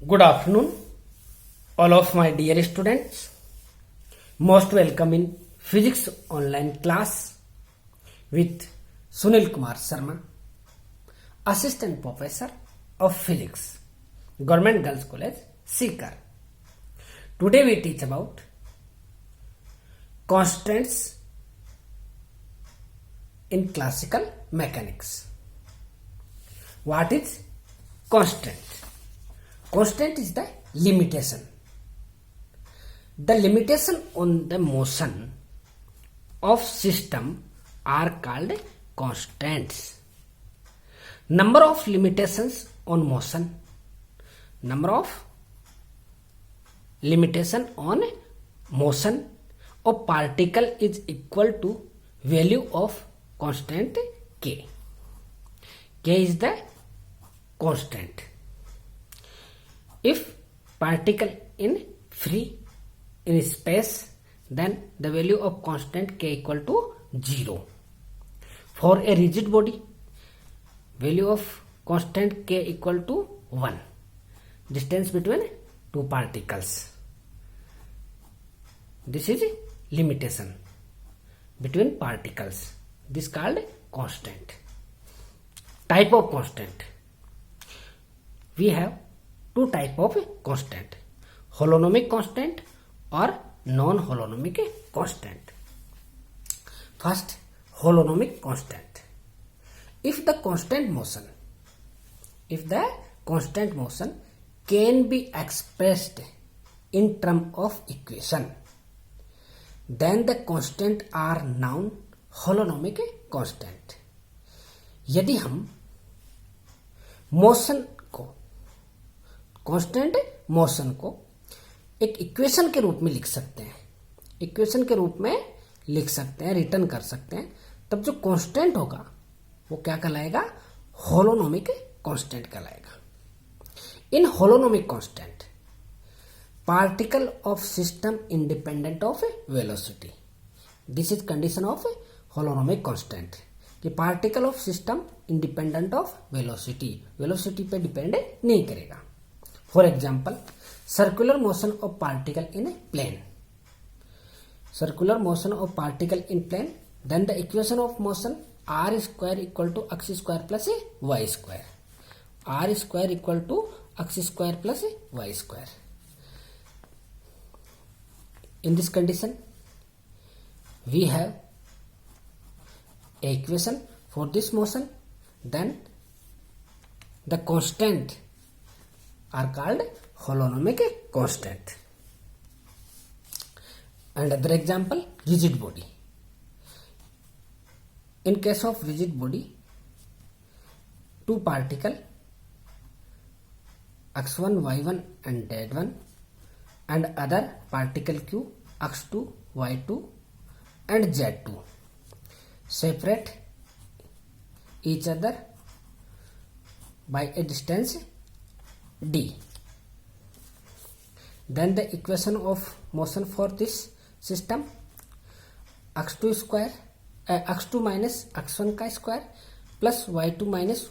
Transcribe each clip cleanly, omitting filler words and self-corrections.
Good afternoon, all of my dear students. Most welcome in physics online class with Sunil Kumar Sharma, Assistant Professor of Physics, Government Girls College, Sikar. Today we teach about constants in classical mechanics. What is constant? Constant is the limitation. The limitation on the motion of system are called constants. Number of limitations on motion. Number of limitation on motion of particle is equal to value of constant k. K is the constant. If particle in free in space, then the value of constant k equal to 0. For a rigid body, value of constant k equal to 1. Distance between two particles. This is limitation between particles. This is called constant. Type of constant. We have two type of constant, holonomic constant or non-holonomic constant. First, holonomic constant. If the constant motion can be expressed in terms of equation, then the constant are known holonomic constant. यदि हम motion constant motion को एक equation के रूप में लिख सकते हैं, रिटर्न कर सकते हैं, तब जो कांस्टेंट होगा वो क्या कहलाएगा? होलोनोमिक कांस्टेंट कहलाएगा. In holonomic constant particle of system independent of velocity. This is condition of holonomic constant कि particle of system independent of velocity पे डिपेंड नहीं करेगा. For example, circular motion of particle in a plane. Then the equation of motion r square equal to x square plus y square. R square equal to x square plus y square. In this condition, we have a equation for this motion. Then the constant are called holonomic constant. Another example, rigid body. In case of rigid body, two particle x1, y1 and z1 and other particle q x2, y2 and z2 separate each other by a distance d. Then the equation of motion for this system x2 minus x1 का square plus y2 minus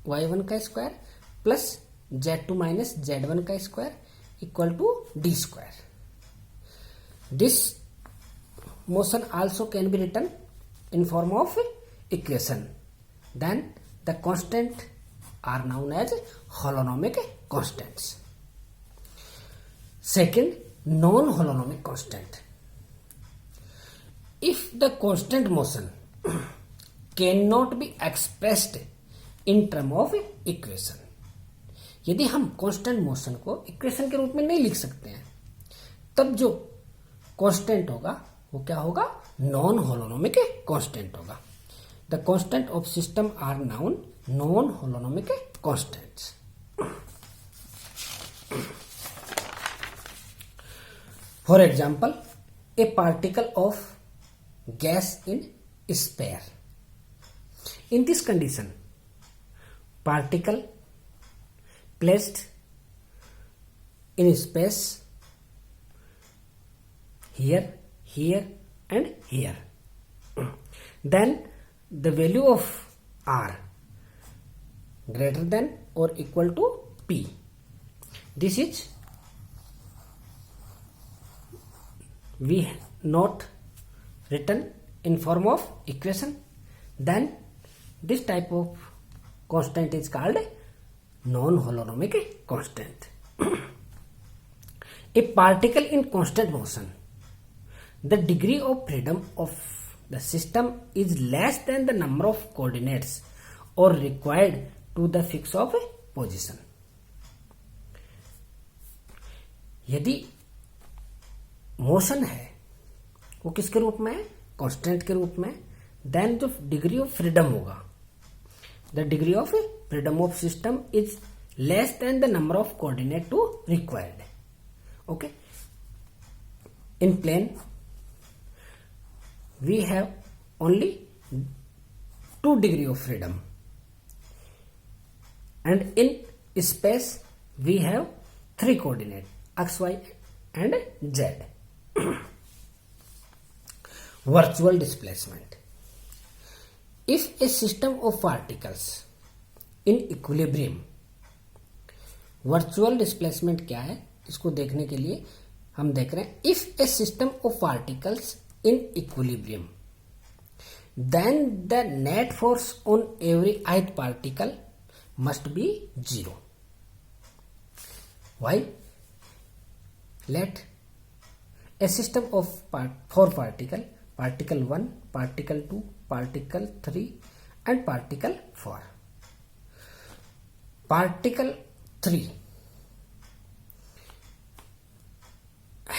y1 का square plus z2 minus z1 का square equal to d square. This motion also can be written in form of equation. Then the constant are known as holonomic constants. Second, non-holonomic constant. If the constant motion cannot be expressed in term of equation, यदि हम constant motion को equation के रूप में नहीं लिख सकते हैं, तब जो constant होगा वो क्या होगा? non-holonomic constant होगा. The constant of system are known non-holonomic constants. For example, a particle of gas in sphere. In this condition, particle placed in space here and here. Then the value of r greater than or equal to p. This is we not written in form of equation, then this type of constant is called non-holonomic constant. A particle in constant motion, the degree of freedom of the system is less than the number of coordinates or required to the fix of a position. यदि motion है वो किसके रूप में है? Constant के रूप में. देन जो डिग्री ऑफ फ्रीडम होगा, the degree of freedom of system is less than the number of coordinate to required. Okay, in plane we have only 2 degree of freedom, and in space we have 3 coordinate x, y and z. Virtual displacement. If a system of particles in equilibrium, virtual displacement क्या है इसको देखने के लिए हम देख रहे हैं. If a system of particles in equilibrium, then the net force on every ith particle must be 0. Why? Let a system of 4 particle, particle 1, particle 2, particle 3 and particle 4. Particle 3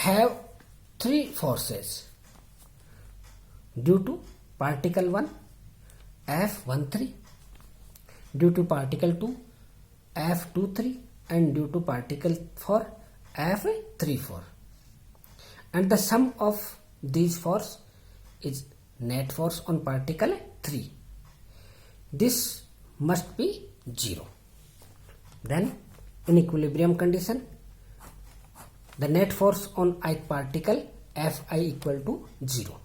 have 3 forces due to particle 1 F13, due to particle 2 F23 and due to particle 4 F34, and the sum of these force is net force on particle 3. This must be 0. Then in equilibrium condition, the net force on ith particle Fi equal to 0.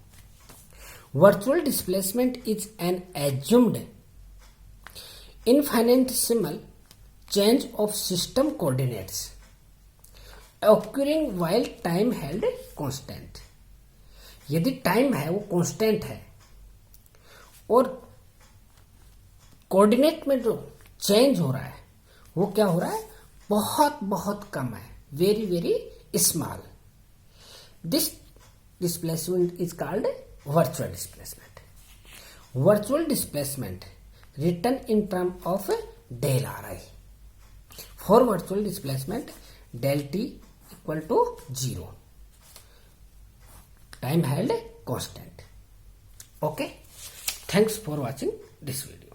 Virtual displacement is an assumed infinitesimal change of system coordinates occurring while time held constant. यदि time है वो constant है और coordinate में जो change हो रहा है वो क्या हो रहा है? बहुत बहुत कम है, very very small. This displacement is called virtual displacement. Virtual displacement return in term of del R I. For virtual displacement del t equal to 0. Time held constant. Okay. Thanks for watching this video.